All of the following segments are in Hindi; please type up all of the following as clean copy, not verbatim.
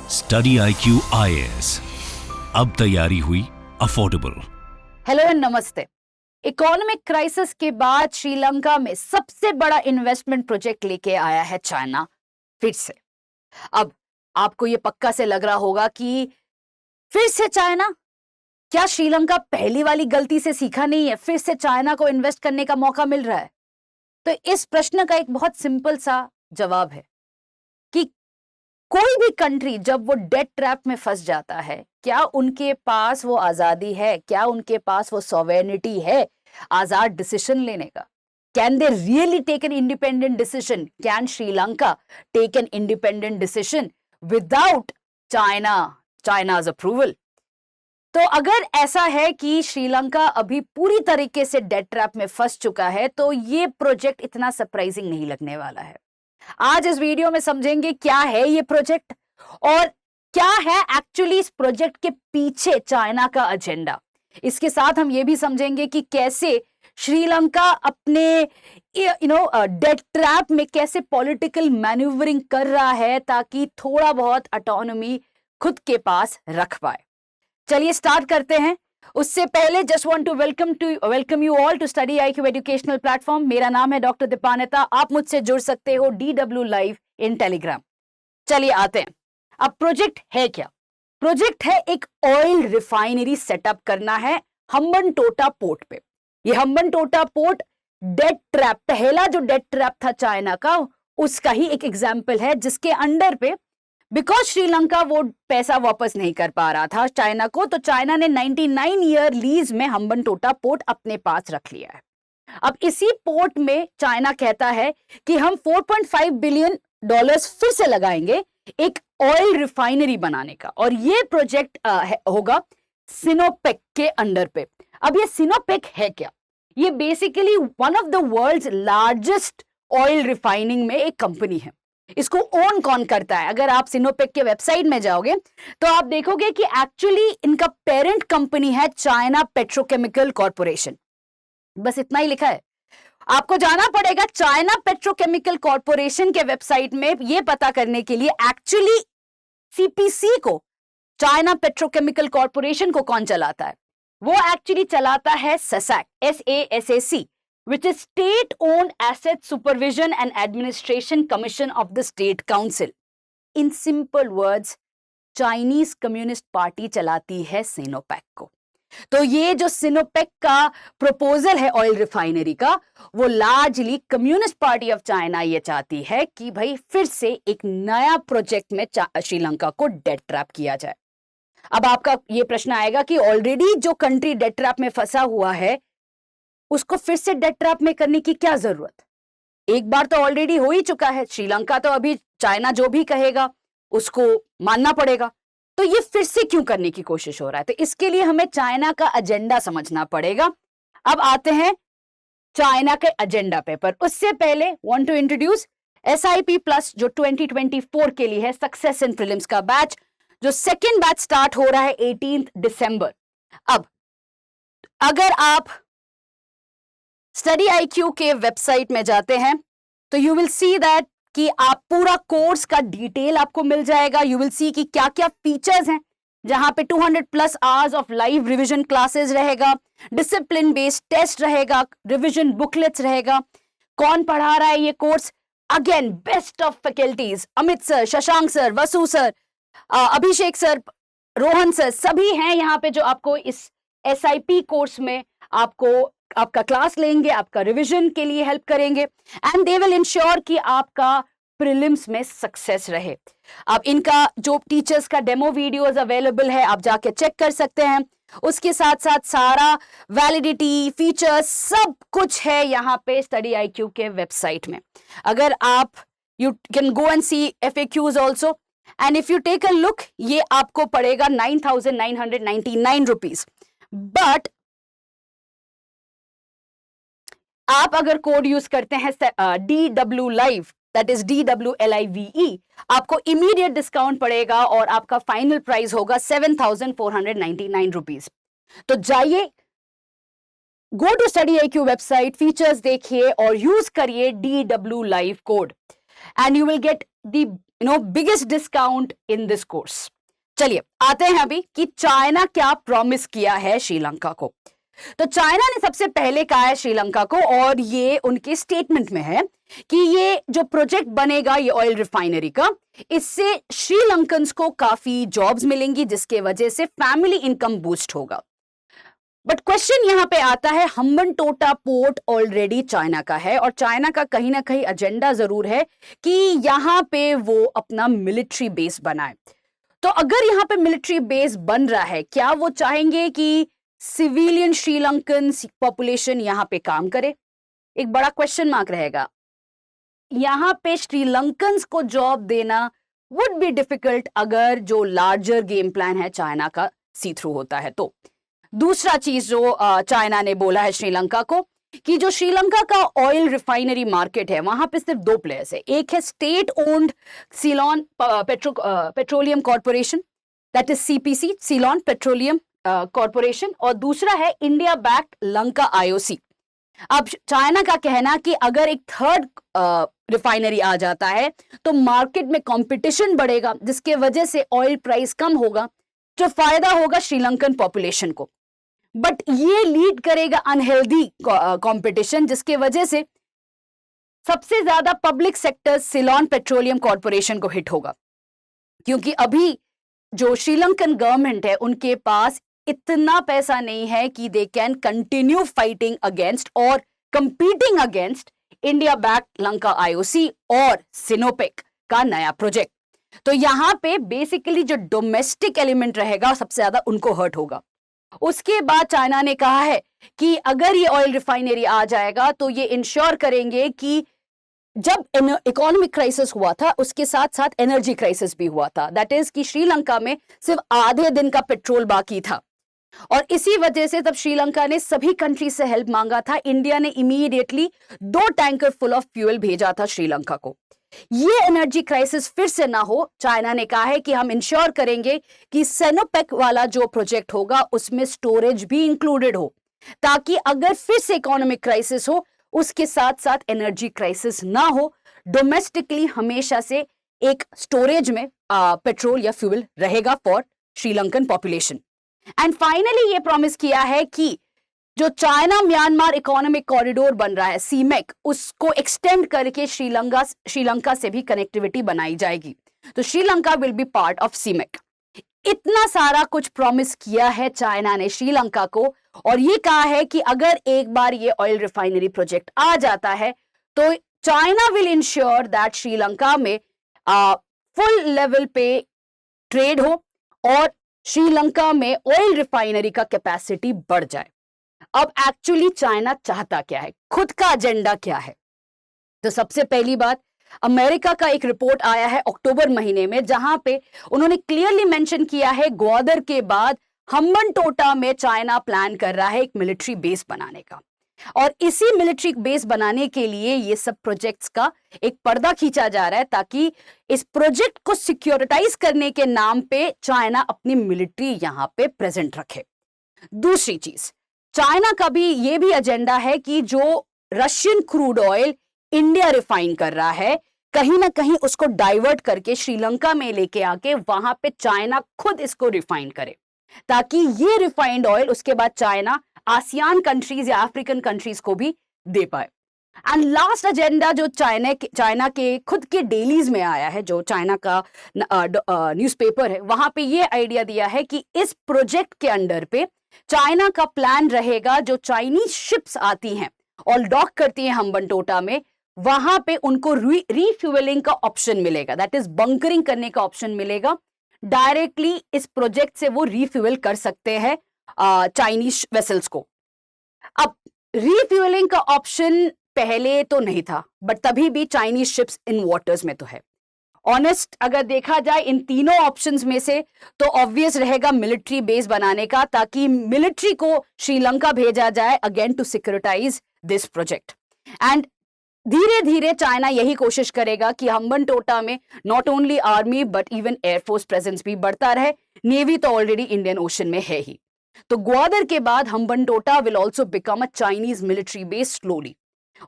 स्टडी IQ IAS, अब तैयारी हुई अफोर्डेबल। हेलो एंड नमस्ते। इकोनॉमिक क्राइसिस के बाद श्रीलंका में सबसे बड़ा इन्वेस्टमेंट प्रोजेक्ट लेके आया है चाइना फिर से। अब आपको ये पक्का से लग रहा होगा कि फिर से चाइना, क्या श्रीलंका पहली वाली गलती से सीखा नहीं है? फिर से चाइना को इन्वेस्ट करने का मौका मिल रहा है। तो इस प्रश्न का एक बहुत सिंपल सा जवाब है कि कोई भी कंट्री जब वो डेट ट्रैप में फंस जाता है, क्या उनके पास वो आजादी है? क्या उनके पास वो सॉवरेनिटी है आजाद डिसीजन लेने का? Can they really take an independent decision? Can Sri Lanka take an independent decision without China's approval? तो अगर ऐसा है कि श्रीलंका अभी पूरी तरीके से डेट ट्रैप में फंस चुका है, तो ये प्रोजेक्ट इतना सरप्राइजिंग नहीं लगने वाला है। आज इस वीडियो में समझेंगे क्या है ये प्रोजेक्ट और क्या है एक्चुअली इस प्रोजेक्ट के पीछे चाइना का एजेंडा। इसके साथ हम ये भी समझेंगे कि कैसे श्रीलंका अपने डेट ट्रैप में कैसे पॉलिटिकल मैन्यूवरिंग कर रहा है ताकि थोड़ा बहुत ऑटोनॉमी खुद के पास रख पाए। चलिए स्टार्ट करते हैं। उससे पहले just want to welcome you all to study IQ educational platform. मेरा नाम है डॉक्टर दीपानेता। आप मुझसे जुड़ सकते हो DW लाइव इन टेलीग्राम। चलिए आते हैं। अब प्रोजेक्ट है क्या? प्रोजेक्ट है एक ऑयल रिफाइनरी सेटअप करना है हम्बनटोटा पोर्ट पे। ये हम्बनटोटा पोर्ट डेट ट्रैप, पहला जो डेट ट्रैप था चाइना का, उसका ही एक एग्जाम्पल है, जिसके अंडर पे बिकॉज श्रीलंका वो पैसा वापस नहीं कर पा रहा था चाइना को, तो चाइना ने 99 ईयर लीज में हम्बनटोटा पोर्ट अपने पास रख लिया है। अब इसी पोर्ट में चाइना कहता है कि हम $4.5 बिलियन फिर से लगाएंगे एक ऑयल रिफाइनरी बनाने का, और ये प्रोजेक्ट होगा सिनोपेक के अंडर पे। अब ये सिनोपेक है क्या? ये basically one of the world's largest oil refining में एक कंपनी है। इसको ओन कौन करता है? अगर आप सिनोपेक के वेबसाइट में जाओगे तो आप देखोगे कि एक्चुअली इनका पेरेंट कंपनी है चाइना पेट्रोकेमिकल कॉर्पोरेशन। बस इतना ही लिखा है। आपको जाना पड़ेगा चाइना पेट्रोकेमिकल कॉर्पोरेशन के वेबसाइट में ये पता करने के लिए एक्चुअली CPC को, चाइना पेट्रोकेमिकल कॉर्पोरेशन को कौन चलाता है। वो एक्चुअली चलाता है SASAC, SASAC, which is State Owned Asset Supervision and Administration Commission of the State Council. In simple words, Chinese communist party चलाती है सिनोपेक को। तो ये जो सिनोपेक का प्रपोजल है ऑयल रिफाइनरी का, वो largely communist party of China ये चाहती है कि भाई फिर से एक नया प्रोजेक्ट में श्रीलंका को डेट ट्रैप किया जाए। अब आपका ये प्रश्न आएगा कि ऑलरेडी जो कंट्री डेट ट्रैप में फंसा हुआ है, उसको फिर से डेट ट्रैप में करने की क्या जरूरत? एक बार तो ऑलरेडी हो ही चुका है। श्रीलंका तो अभी चाइना जो भी कहेगा उसको मानना पड़ेगा, तो ये फिर से क्यों करने की कोशिश हो रहा है? तो इसके लिए हमें चाइना का एजेंडा समझना पड़ेगा। अब आते हैं चाइना के एजेंडा पे, पर उससे पहले want to introduce SIP plus जो 2024 के लिए है सक्सेस इन प्रीलिम्स का बैच, जो सेकेंड बैच स्टार्ट हो रहा है 18 दिसंबर। अब अगर आप स्टडी IQ के वेबसाइट में जाते हैं तो यू विल सी दैट कि आप पूरा कोर्स का डिटेल आपको मिल जाएगा। यू विल सी कि क्या क्या फीचर्स हैं, जहां पे 200+ hours of live revision classes रहेगा, डिसिप्लिन बेस्ड टेस्ट रहेगा, रिवीजन बुकलेट्स रहेगा। कौन पढ़ा रहा है ये course? Again best of faculties, Amit sir, Shashank sir, Vasu sir, Abhishek sir, Rohan sir, सभी हैं यहाँ पे जो आपको इस SIP कोर्स में आपका क्लास लेंगे, आपका रिवीजन के लिए हेल्प करेंगे, एंड दे विल इंश्योर कि आपका प्रीलिम्स में सक्सेस रहे। अब इनका जो टीचर्स का डेमो वीडियोस अवेलेबल है, आप जाके चेक कर सकते हैं। उसके साथ साथ सारा वैलिडिटी, फीचर्स, सब कुछ है यहाँ पे स्टडी IQ के वेबसाइट में। अगर आप you can go and see FAQs also, and if you take a look, ये आपको पड़ेगा 9,999 रुपीज। बट आप अगर कोड यूज करते हैं DW live, that is DWLIVE, आपको इमीडिएट डिस्काउंट पड़ेगा और आपका फाइनल प्राइस होगा 7,499 रुपीज। तो जाइए, go to study IQ website, features देखिए और यूज करिए DW live code, and you will get the biggest discount in this course. चलिए आते हैं अभी कि चाइना क्या प्रॉमिस किया है श्रीलंका को। तो चाइना ने सबसे पहले कहा है श्रीलंका को, और ये उनके स्टेटमेंट में है कि ये जो प्रोजेक्ट बनेगा ये ऑयल रिफाइनरी का, इससे श्रीलंकन्स को काफी जॉब्स मिलेंगी, जिसके वजह से फैमिली इनकम बूस्ट होगा। बट क्वेश्चन यहां पे आता है, हम्बनटोटा पोर्ट ऑलरेडी चाइना का है, और चाइना का कहीं ना कहीं एजेंडा जरूर है कि यहां पे वो अपना मिलिट्री बेस बनाए। तो अगर यहां पे मिलिट्री बेस बन रहा है, क्या वो चाहेंगे कि सिविलियन श्रीलंकन पॉपुलेशन यहां पे काम करे? एक बड़ा क्वेश्चन मार्क रहेगा। यहां पे श्रीलंकन्स को जॉब देना वुड बी डिफिकल्ट अगर जो लार्जर गेम प्लान है चाइना का सी थ्रू होता है। तो दूसरा चीज जो चाइना ने बोला है श्रीलंका को, कि जो श्रीलंका का ऑयल रिफाइनरी मार्केट है वहां पे सिर्फ दो प्लेयर्स है। एक है state owned Ceylon petroleum corporation, that is CPC, Ceylon petroleum corporation, और दूसरा है इंडिया बैक्ड लंका आईओसी। अब चाइना का कहना कि अगर एक थर्ड रिफाइनरी आ जाता है तो मार्केट में कंपटीशन बढ़ेगा, जिसके वजह से ऑयल प्राइस कम होगा, जो फायदा होगा श्रीलंकन पॉपुलेशन को। बट ये लीड करेगा अनहेल्दी कंपटीशन, जिसके वजह से सबसे ज्यादा public sector Ceylon petroleum corporation को हिट होगा, क्योंकि अभी जो श्रीलंकन गवर्नमेंट है उनके पास इतना पैसा नहीं है कि they can continue fighting against और competing against India backed Lanka IOC और सिनोपेक का नया प्रोजेक्ट। तो यहां पे बेसिकली जो डोमेस्टिक एलिमेंट रहेगा सबसे ज्यादा उनको हर्ट होगा। उसके बाद चाइना ने कहा है कि अगर ये ऑयल रिफाइनरी आ जाएगा तो ये इंश्योर करेंगे कि जब इकोनॉमिक क्राइसिस हुआ था उसके साथ साथ एनर्जी क्राइसिस भी हुआ था, दैट इज कि श्रीलंका में सिर्फ आधे दिन का पेट्रोल बाकी था, और इसी वजह से तब श्रीलंका ने सभी कंट्री से हेल्प मांगा था। इंडिया ने immediately 2 tanker full of fuel भेजा था श्रीलंका को। ये एनर्जी क्राइसिस फिर से ना हो, चाइना ने कहा है कि हम इंश्योर करेंगे कि सेनोपेक वाला जो प्रोजेक्ट होगा उसमें स्टोरेज भी इंक्लूडेड हो, ताकि अगर फिर से इकोनॉमिक क्राइसिस हो उसके साथ साथ एनर्जी क्राइसिस ना हो। डोमेस्टिकली हमेशा से एक स्टोरेज में पेट्रोल या फ्यूल रहेगा for Sri Lankan population. And finally ये प्रॉमिस किया है कि जो चाइना म्यांमार इकोनॉमिक कॉरिडोर बन रहा है सीमेक, उसको एक्सटेंड करके श्रीलंका से भी कनेक्टिविटी बनाई जाएगी। तो Sri Lanka will be part of CMEC. इतना सारा कुछ प्रॉमिस किया है चाइना ने श्रीलंका को, और ये कहा है कि अगर एक बार ये ऑयल रिफाइनरी प्रोजेक्ट आ जाता है तो China will ensure that Sri Lanka में फुल लेवल पे ट्रेड हो और श्रीलंका में ऑयल रिफाइनरी का कैपेसिटी बढ़ जाए। अब एक्चुअली चाइना चाहता क्या है, खुद का एजेंडा क्या है? तो सबसे पहली बात, अमेरिका का एक रिपोर्ट आया है अक्टूबर महीने में, जहां पे उन्होंने क्लियरली मेंशन किया है ग्वादर के बाद हम्बनटोटा में चाइना प्लान कर रहा है एक मिलिट्री बेस बनाने का, और इसी मिलिट्री बेस बनाने के लिए ये सब प्रोजेक्ट्स का एक पर्दा खींचा जा रहा है, ताकि इस प्रोजेक्ट को सिक्योरिटाइज करने के नाम पे चाइना अपनी मिलिट्री यहां पे प्रेजेंट रखे। दूसरी चीज, चाइना का भी ये भी एजेंडा है कि जो Russian crude oil India refine कर रहा है, कहीं ना कहीं उसको डाइवर्ट करके श्रीलंका में लेके आके वहां पे चाइना खुद इसको रिफाइन करे, ताकि ये रिफाइंड ऑयल उसके बाद चाइना आसियान कंट्रीज या अफ्रीकन कंट्रीज को भी दे पाए। एंड लास्ट एजेंडा जो चाइना के खुद के डेलीज में आया है, जो चाइना का न्यूज़पेपर है, वहां पे ये आइडिया दिया है कि इस प्रोजेक्ट के अंडर पे चाइना का प्लान रहेगा, जो चाइनीज शिप्स आती हैं और डॉक करती हैं हम्बनटोटा में, वहां पे उनको रीफ्यूलिंग का ऑप्शन मिलेगा, दैट इज बंकरिंग करने का ऑप्शन मिलेगा। डायरेक्टली इस प्रोजेक्ट से वो रीफ्यूल कर सकते हैं चाइनीज वेसल्स को। अब रीफ्यूलिंग का ऑप्शन पहले तो नहीं था, बट तभी भी चाइनीज शिप्स इन वाटर्स में तो है। ऑनेस्ट अगर देखा जाए इन तीनों ऑप्शंस में से, तो ऑब्वियस रहेगा मिलिट्री बेस बनाने का, ताकि मिलिट्री को श्रीलंका भेजा जाए again to securitise this project. And धीरे धीरे चाइना यही कोशिश करेगा कि हम्बनटोटा में not only army but even air force presence भी बढ़ता रहे। नेवी तो ऑलरेडी इंडियन ओशन में है ही। तो ग्वादर के बाद Hambantota will also become a Chinese military base slowly,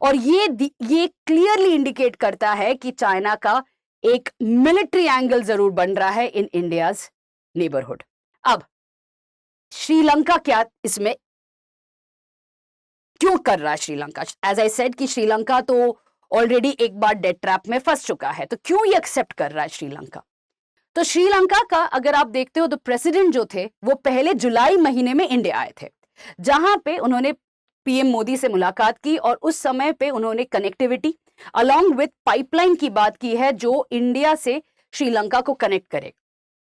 और ये क्लियरली इंडिकेट करता है कि चाइना का एक मिलिट्री एंगल जरूर बन रहा है इन इंडियाज नेबरहुड। अब श्रीलंका क्या इसमें क्यों कर रहा है श्रीलंका? एज आई सेड कि श्रीलंका तो ऑलरेडी एक बार डेट ट्रैप में फंस चुका है, तो क्यों ये एक्सेप्ट कर रहा है श्रीलंका? तो श्रीलंका का अगर आप देखते हो तो प्रेसिडेंट जो थे वो पहले जुलाई महीने में इंडिया आए थे, जहां पे उन्होंने पीएम मोदी से मुलाकात की और उस समय पे उन्होंने कनेक्टिविटी अलॉन्ग विथ पाइपलाइन की बात की है जो इंडिया से श्रीलंका को कनेक्ट करे।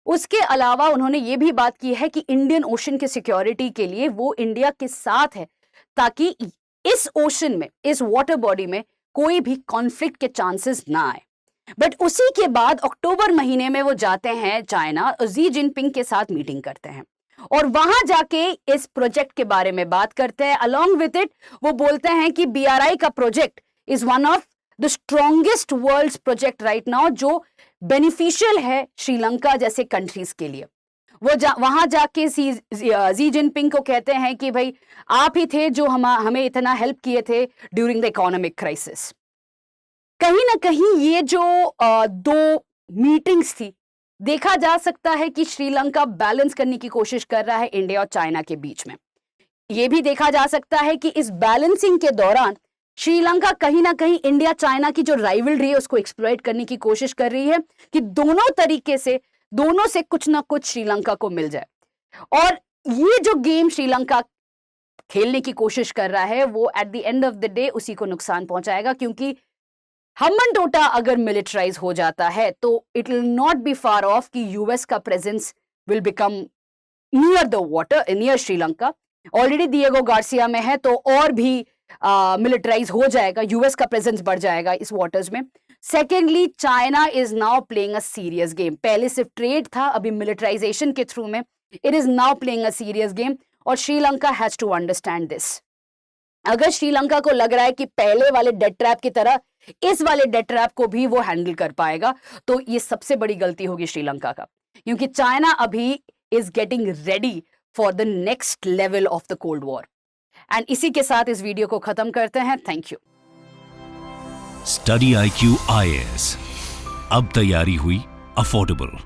उसके अलावा उन्होंने ये भी बात की है कि इंडियन ओशन के सिक्योरिटी के लिए वो इंडिया के साथ है, ताकि इस ओशन में, इस वाटर बॉडी में कोई भी कॉन्फ्लिक्ट के चांसेस ना आए। बट उसी के बाद अक्टूबर महीने में वो जाते हैं चाइना और जी जिनपिंग के साथ मीटिंग करते हैं और वहां जाके इस प्रोजेक्ट के बारे में बात करते हैं। अलॉन्ग विथ इट वो बोलते हैं कि बीआरआई का project is one of the strongest world project right now, जो बेनिफिशियल है श्रीलंका जैसे कंट्रीज के लिए। वो वहां जाके जी जिनपिंग को कहते हैं कि भाई आप ही थे जो हमें इतना हेल्प किए थे ड्यूरिंग द इकोनॉमिक क्राइसिस। कहीं ना कहीं ये जो दो मीटिंग्स थी, देखा जा सकता है कि श्रीलंका बैलेंस करने की कोशिश कर रहा है इंडिया और चाइना के बीच में। यह भी देखा जा सकता है कि इस बैलेंसिंग के दौरान श्रीलंका कहीं ना कहीं इंडिया चाइना की जो राइवलरी है उसको एक्सप्लॉइट करने की कोशिश कर रही है कि दोनों तरीके से, दोनों से कुछ ना कुछ श्रीलंका को मिल जाए। और ये जो गेम श्रीलंका खेलने की कोशिश कर रहा है वो at the end of the day उसी को नुकसान पहुंचाएगा, क्योंकि हमनटोटा अगर मिलिटराइज हो जाता है तो it will not be far off कि यूएस का presence will become near the water, near Sri Lanka. Already Diego Garcia में है तो और भी मिलिटराइज हो जाएगा, यूएस का प्रेजेंस बढ़ जाएगा इस वाटर्स में। Secondly, China is now playing a serious game. पहले सिर्फ ट्रेड था, अभी मिलिटराइजेशन के थ्रू में it is now playing a serious game और Sri Lanka has to understand this. अगर श्रीलंका को लग रहा है कि पहले वाले डेट ट्रैप की तरह इस वाले डेट ट्रैप को भी वो हैंडल कर पाएगा, तो ये सबसे बड़ी गलती होगी श्रीलंका का, क्योंकि चाइना अभी is getting ready for the next level of the cold war. And इसी के साथ इस वीडियो को खत्म करते हैं। Thank you. Study IQ IAS, अब तैयारी हुई अफोर्डेबल।